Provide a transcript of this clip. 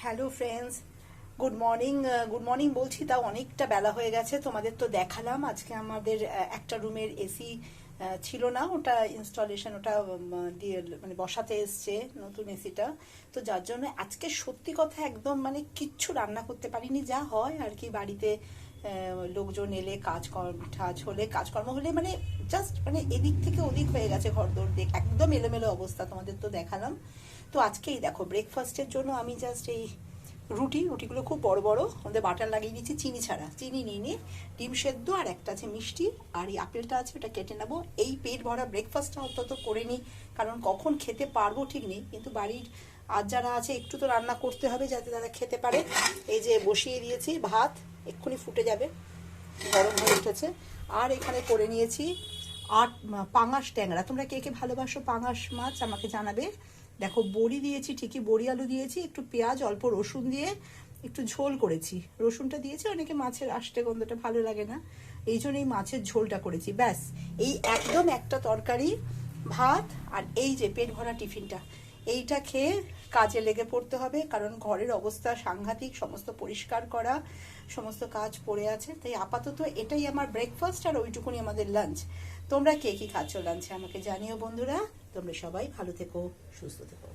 Hello friends, good morning বলছি, তাও অনেকটা বেলা হয়ে গেছে। তোমাদের তো দেখালাম আজকে আমাদের একটা রুমের এসি ছিল না, ওটা ইনস্টলেশন, ওটা দিয়ে মানে বসাতে এসছে নতুন এসিটা। তো যার জন্য আজকে সত্যি কথা একদম মানে কিচ্ছু রান্না করতে পারিনি, যা হয় আর কি বাড়িতে লোকজন এলে কাজকর্ম হলে মানে জাস্ট মানে এদিক থেকে ওদিক হয়ে গেছে, ঘরদোর দেখ একদম এলোমেলো অবস্থা, তোমাদের তো দেখালাম। তো আজকেই দেখো ব্রেকফাস্টের জন্য আমি জাস্ট এই রুটিগুলো খুব বড় বড়, ওদের বাটার লাগিয়ে দিচ্ছি, চিনি ছাড়া, চিনি নিয়ে নিয়ে ডিম সেদ্ধ আর একটা আছে মিষ্টি, আর এই আপেলটা আছে ওটা কেটে নেবো। এই পেট ভরা ব্রেকফাস্টটা অন্তত করে নিই, কারণ কখন খেতে পারবো ঠিক নেই, কিন্তু বাড়ির আর যারা আছে একটু তো রান্না করতে হবে যাতে তারা খেতে পারে। এই যে বসিয়ে দিয়েছি ভাত, এক্ষুনি ফুটে যাবে, গরম হয়ে উঠেছে। আর এখানে করে নিয়েছি পাঙাশ ট্যাংরা। তোমরা কে কে ভালোবাসো পাঙাশ মাছ আমাকে জানাবে। দেখো বড়ি দিয়েছি, ঠিকই বড়ি আলু দিয়েছি, একটু পেঁয়াজ অল্প রসুন দিয়ে একটু ঝোল করেছি। রসুনটা দিয়েছি, অনেকে মাছের আষ্টে গন্ধটা ভালো লাগে না, এই জন্য এই মাছের ঝোলটা করেছি। ব্যাস, এই একদম একটা তরকারি, ভাত, আর এই যে পেট ভরা টিফিনটা, এইটা খেয়ে কাজে লেগে পড়তে হবে, কারণ ঘরের অবস্থা সাংঘাতিক, সমস্ত পরিষ্কার করা, সমস্ত কাজ পড়ে আছে। তাই আপাতত এটাই আমার ব্রেকফাস্ট, আর ওইটুকুনি আমাদের লাঞ্চ। তোমরা কে কি খাচ্ছ লাঞ্চে আমাকে জানিও বন্ধুরা। তোমরা সবাই ভালো থেকো, সুস্থ থেকো।